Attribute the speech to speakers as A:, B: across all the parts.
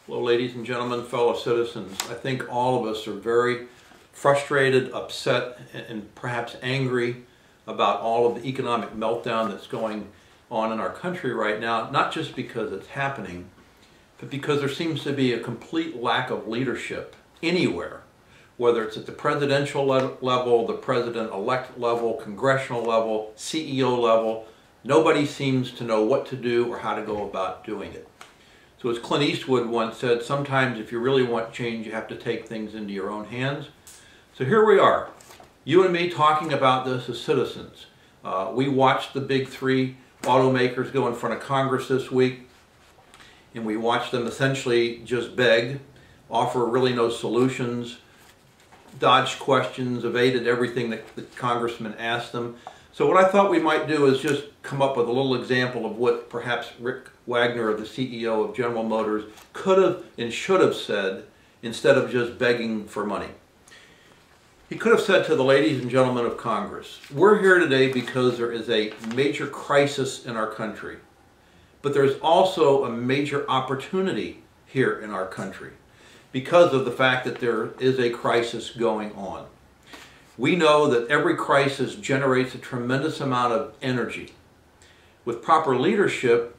A: Well, ladies and gentlemen, fellow citizens, I think all of us are very frustrated, upset, and perhaps angry about all of the economic meltdown that's going on in our country right now, not just because it's happening, but because there seems to be a complete lack of leadership anywhere, whether it's at the presidential level, the president-elect level, congressional level, CEO level. Nobody seems to know what to do or how to go about doing it. So as Clint Eastwood once said, sometimes if you really want change, you have to take things into your own hands. So here we are, you and me talking about this as citizens. We watched the big three automakers go in front of Congress this week, and we watched them essentially just beg, offer really no solutions, dodged questions, evaded everything that the congressman asked them. So what I thought we might do is just come up with a little example of what perhaps Rick Wagner, the CEO of General Motors, could have and should have said instead of just begging for money. He could have said to the ladies and gentlemen of Congress, we're here today because there is a major crisis in our country, but there's also a major opportunity here in our country because of the fact that there is a crisis going on. We know that every crisis generates a tremendous amount of energy. With proper leadership,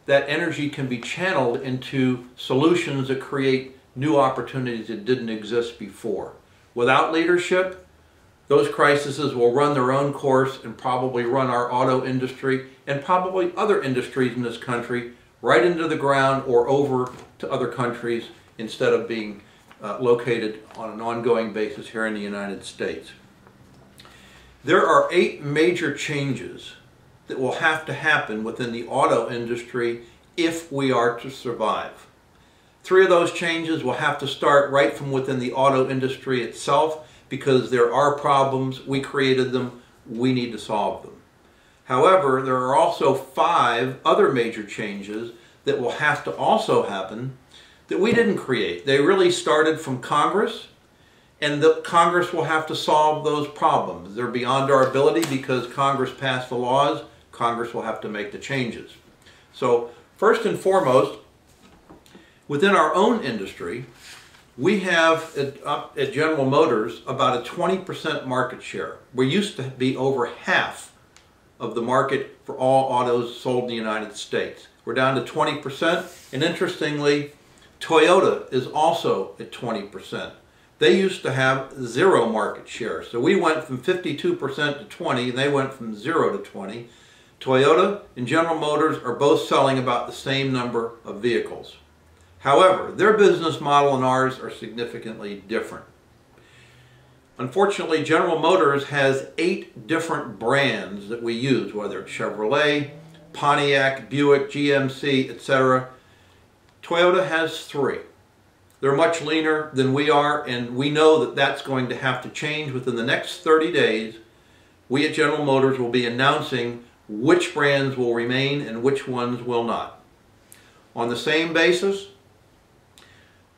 A: that energy can be channeled into solutions that create new opportunities that didn't exist before. Without leadership, those crises will run their own course and probably run our auto industry and probably other industries in this country right into the ground or over to other countries instead of being located on an ongoing basis here in the United States. There are 8 major changes that will have to happen within the auto industry if we are to survive. 3 of those changes will have to start right from within the auto industry itself because there are problems, we created them, we need to solve them. However, there are also 5 other major changes that will have to also happen that we didn't create. They really started from Congress, and the Congress will have to solve those problems. They're beyond our ability because Congress passed the laws. Congress will have to make the changes. So first and foremost, within our own industry, we have at General Motors about a 20% market share. We used to be over half of the market for all autos sold in the United States. We're down to 20%, and interestingly, Toyota is also at 20%. They used to have 0 market share. So we went from 52% to 20, and they went from 0 to 20. Toyota and General Motors are both selling about the same number of vehicles. However, their business model and ours are significantly different. Unfortunately, General Motors has 8 different brands that we use, whether it's Chevrolet, Pontiac, Buick, GMC, etc. Toyota has 3. They're much leaner than we are, and we know that that's going to have to change within the next 30 days. We at General Motors will be announcing which brands will remain and which ones will not. On the same basis,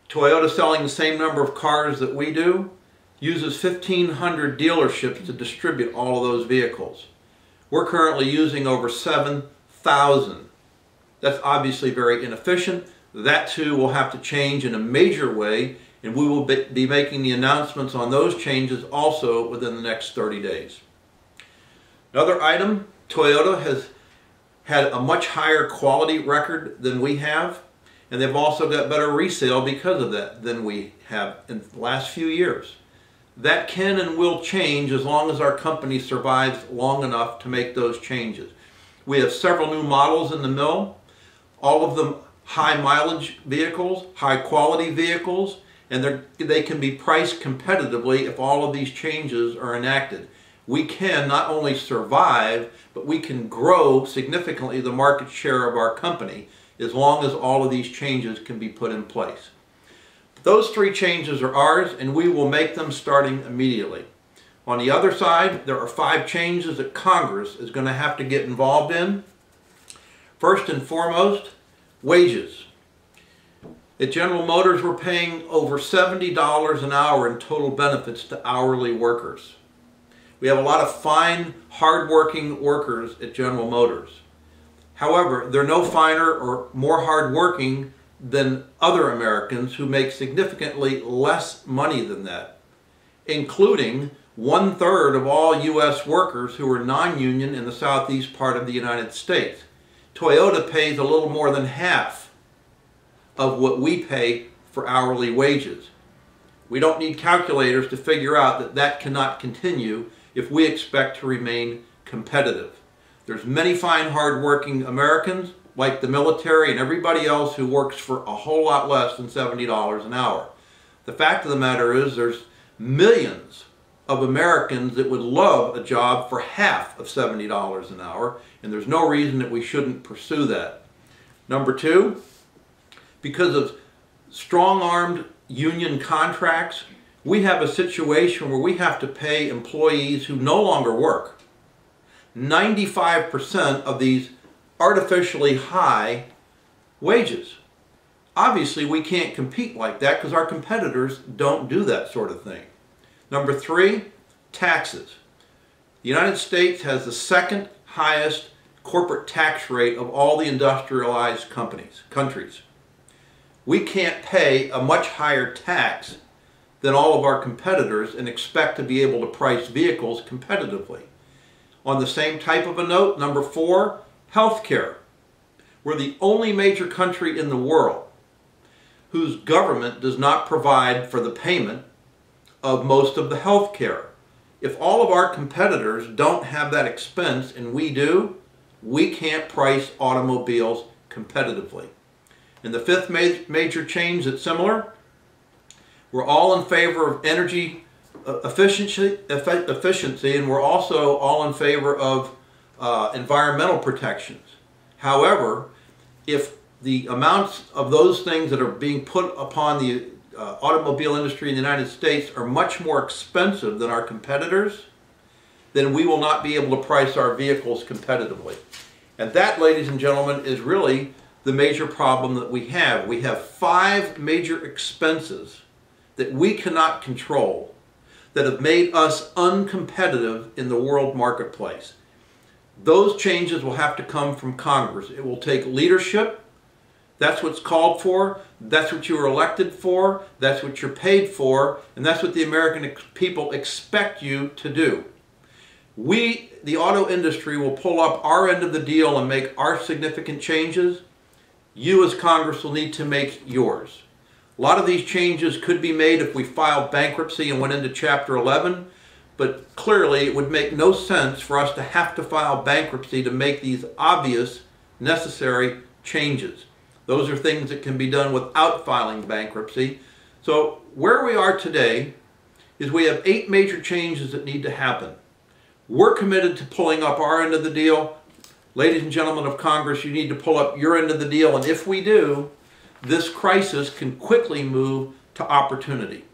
A: Toyota, selling the same number of cars that we do, uses 1,500 dealerships to distribute all of those vehicles. We're currently using over 7,000. That's obviously very inefficient. That too will have to change in a major way, and we will be making the announcements on those changes also within the next 30 days. Another item, Toyota has had a much higher quality record than we have, and they've also got better resale because of that than we have in the last few years. That can and will change as long as our company survives long enough to make those changes. We have several new models in the mill, all of them high mileage vehicles, high quality vehicles, and they can be priced competitively if all of these changes are enacted. We can not only survive, but we can grow significantly the market share of our company as long as all of these changes can be put in place. Those 3 changes are ours, and we will make them starting immediately. On the other side, there are 5 changes that Congress is going to have to get involved in. First and foremost, wages. At General Motors, we're paying over $70 an hour in total benefits to hourly workers. We have a lot of fine, hard-working workers at General Motors. However, they're no finer or more hard-working than other Americans who make significantly less money than that, including 1/3 of all U.S. workers who are non-union in the southeast part of the United States. Toyota pays a little more than half of what we pay for hourly wages. We don't need calculators to figure out that that cannot continue if we expect to remain competitive. There's many fine, hard-working Americans, like the military and everybody else, who works for a whole lot less than $70 an hour. The fact of the matter is there's millions of Americans that would love a job for half of $70 an hour, and there's no reason that we shouldn't pursue that. Number two, because of strong-armed union contracts, we have a situation where we have to pay employees who no longer work 95% of these artificially high wages. Obviously, we can't compete like that because our competitors don't do that sort of thing. Number three, taxes. The United States has the second highest corporate tax rate of all the industrialized countries. We can't pay a much higher tax than all of our competitors and expect to be able to price vehicles competitively. On the same type of a note, number four, healthcare. We're the only major country in the world whose government does not provide for the payment of most of the health care. If all of our competitors don't have that expense and we do, we can't price automobiles competitively. And the fifth major change that's similar, we're all in favor of energy efficiency, and we're also all in favor of environmental protections. However, if the amounts of those things that are being put upon the automobile industry in the United States are much more expensive than our competitors, then we will not be able to price our vehicles competitively. And that, ladies and gentlemen, is really the major problem that we have. We have 5 major expenses that we cannot control that have made us uncompetitive in the world marketplace. Those changes will have to come from Congress. It will take leadership. That's what's called for. That's what you were elected for. That's what you're paid for. And that's what the American people expect you to do. We, the auto industry, will pull up our end of the deal and make our significant changes. You as Congress will need to make yours. A lot of these changes could be made if we filed bankruptcy and went into Chapter 11, but clearly it would make no sense for us to have to file bankruptcy to make these obvious, necessary changes. Those are things that can be done without filing bankruptcy. So where we are today is we have 8 major changes that need to happen. We're committed to pulling up our end of the deal. Ladies and gentlemen of Congress, you need to pull up your end of the deal, and if we do, this crisis can quickly move to opportunity.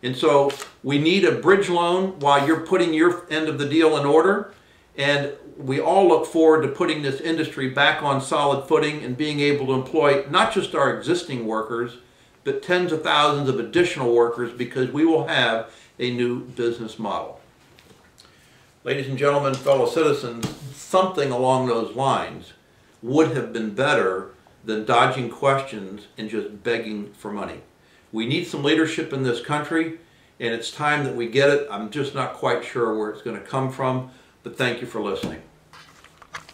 A: And so we need a bridge loan while you're putting your end of the deal in order, and we all look forward to putting this industry back on solid footing and being able to employ not just our existing workers, but tens of thousands of additional workers, because we will have a new business model. Ladies and gentlemen, fellow citizens, something along those lines would have been better than dodging questions and just begging for money. We need some leadership in this country, and it's time that we get it. I'm just not quite sure where it's going to come from, but thank you for listening.